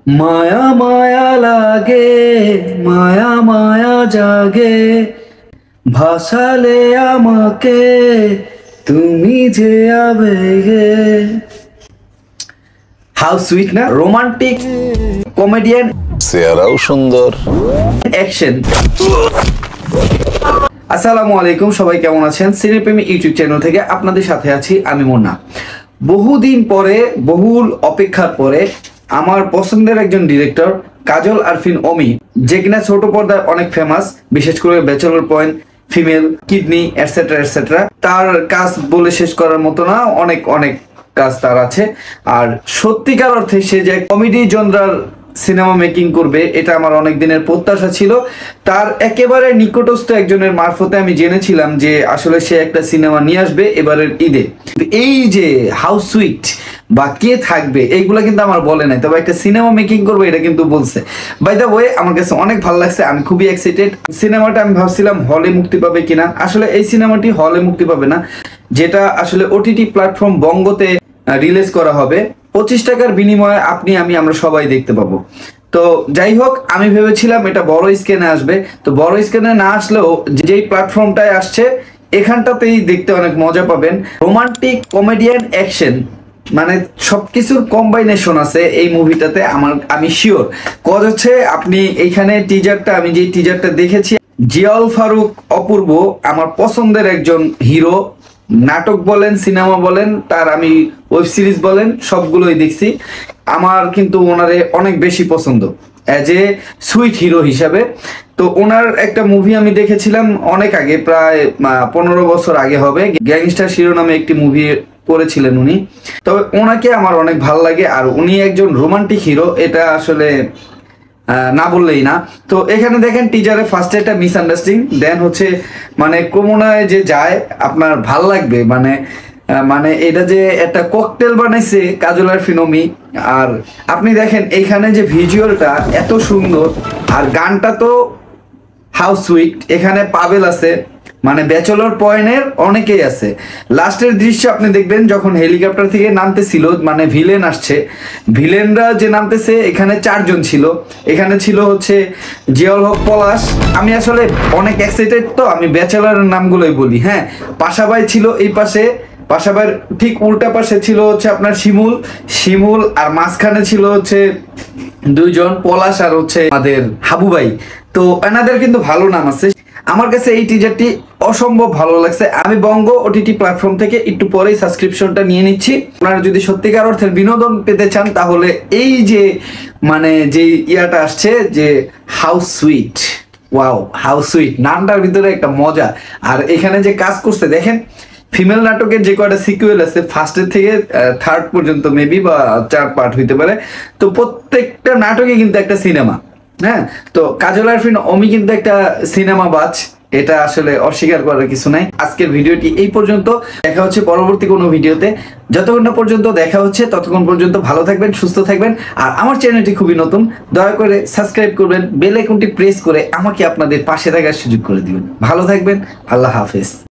মায়া মায়া লাগে, মায়া মায়া জাগে, ভাসালে আমাকে তুমি যে আবেগে। হাউ সুইট না, রোমান্টিক কমেডিয়ান, চেহারাও সুন্দর, অ্যাকশন। আসসালামু আলাইকুম, সবাই কেমন আছেন? সিনেপ্রেমী ইউটিউব চ্যানেল থেকে আপনাদের সাথে আছি আমি মুন্না। বহুদিন পরে, বহুল অপেক্ষার পরে আমার পছন্দের একজন ডিরেক্টর কাজল আরফিন অমি, যে কিনা ছোট পর্দায় অনেক ফেমাস, বিশেষ করে bachelor point, female, kidney etcetera etcetera. তার কাজ বলে শেষ করার মতো না, অনেক অনেক কাজ তার আছে। আর সত্যিকার অর্থে সে যে কমেডি জনরার সিনেমা মেকিং করবে, এটা আমার অনেক দিনের প্রত্যাশা ছিল। তার একেবারে নিকটস্থ একজনের মারফতে আমি জেনেছিলাম যে আসলে সে একটা সিনেমা নিয়ে আসবে এবারের ঈদে। এই যে হাউ সুইট বা কে থাকবে এইগুলা কিন্তু আমার বলে নাই, তবে একটা সিনেমা মেকিং করবে এটা কিন্তু বলছে। বাই দ্য ওয়ে, আমার কাছে অনেক ভালো লাগছে, আমি খুবই এক্সাইটেড। সিনেমাটা আমি ভাবছিলাম হলে মুক্তি পাবে কিনা, আসলে এই সিনেমাটি হলে মুক্তি পাবে না, যেটা আসলে ওটিটি প্ল্যাটফর্ম বঙ্গতে রিলিজ করা হবে। 25 টাকার বিনিময়ে আপনি আমি আমরা সবাই দেখতে পাবো। তো যাই হোক, আমি ভেবেছিলাম এটা বড় স্ক্রিনে আসবে, তো বড় স্ক্রিনে না আসলেও যেই প্ল্যাটফর্মটায় আসছে এখানটাতেই দেখতে অনেক মজা পাবেন। রোমান্টিক কমেডিয়ান অ্যাকশন, মানে সবকিছুর কম্বাইনেশন আছে এই মুভিটাতে। আমি শিওর কজ হচ্ছে, আপনি এইখানে টিজারটা, আমি যে টিজারটা দেখেছি, জিয়াউল ফারুক অপূর্ব আমার পছন্দের একজন হিরো। নাটক বলেন, সিনেমা বলেন, তার আমি ওয়েব সিরিজ বলেন, সবগুলোই দেখছি। আমার কিন্তু ওনারে অনেক বেশি পছন্দ অ্যাজ এ সুইট হিরো হিসাবে। তো ওনার একটা মুভি আমি দেখেছিলাম অনেক আগে, প্রায় 15 বছর আগে হবে, গ্যাংস্টার শিরোনামে একটি মুভি করেছিলেন উনি। তবে ওনাকে আমার অনেক ভালো লাগে, আর উনি একজন রোমান্টিক হিরো, এটা আসলে না বললেই না। তো এখানে দেখেন টিজারে ফার্স্টে একটা মিসআন্ডারস্ট্যান্ডিং, দেন হচ্ছে মানে ক্রমণায় যে যায় আপনার ভাল লাগবে। মানে এটা যে একটা ককটেল বানাইছে কাজল আরফিন অমি। আর আপনি দেখেন এইখানে যে ভিজুয়ালটা এত সুন্দর, আর গানটা তো হাউ সুইট। এখানে পাবেল আছে, মানে ব্যাচেলর পয়েন্টের অনেকেই আছে। লাস্টের দৃশ্য আপনি দেখবেন যখন হেলিকপ্টার থেকে নামতেছিল, মানে ভিলেন আসছে, ভিলেনরা যে নামতেছে, এখানে 4 জন ছিল। এখানে ছিল হচ্ছে জিয়াউল হক পলাশ। আমি আসলে অনেক এক্সাইটেড, তো আমি ব্যাচেলরের নামগুলোই বলি। হ্যাঁ, পাশাবাই ছিল এই পাশে, পাশাবাইয়ের ঠিক উল্টা পাশে ছিল হচ্ছে আপনার শিমুল, আর মাঝখানে ছিল হচ্ছে 2 জন, পলাশ আর হচ্ছে আমাদের হাবু ভাই। তো এনাদের কিন্তু ভালো নাম আছে। আমার কাছে এই টিজারটি অসম্ভব ভালো লাগছে। আমি বঙ্গ ওটিটি প্ল্যাটফর্ম থেকে একটু পরেই সাবস্ক্রিপশনটা নিয়ে নিচ্ছি। আপনারা যদি সত্যিকার অর্থের বিনোদন পেতে চান, তাহলে এই যে মানে যে ইয়াটা আসছে যে how sweet, wow how sweet, নামটার ভিতরে একটা মজা। আর এখানে যে কাজ করছে দেখেন, ফিমেল নাটকের যে কয়টা সিকুয়েল আছে, ফার্স্টের থেকে 3rd পর্যন্ত মেবি, বা 4 পার্ট হইতে পারে। তো প্রত্যেকটা নাটকে কিন্তু একটা সিনেমা। হ্যাঁ, তো কাজল আরফিন অমি কিন্তু একটা সিনেমা বাজ, এটা আসলে অস্বীকার করার কিছু নাই। আজকের ভিডিওটি এই পর্যন্ত, দেখা হচ্ছে পরবর্তী কোনো ভিডিওতে। যতক্ষণ না পর্যন্ত দেখা হচ্ছে ততক্ষণ পর্যন্ত ভালো থাকবেন, সুস্থ থাকবেন। আর আমার চ্যানেলটি খুবই নতুন, দয়া করে সাবস্ক্রাইব করবেন, বেল আইকনটি প্রেস করে আমাকে আপনাদের পাশে থাকার সুযোগ করে দিবেন। ভালো থাকবেন, আল্লাহ হাফেজ।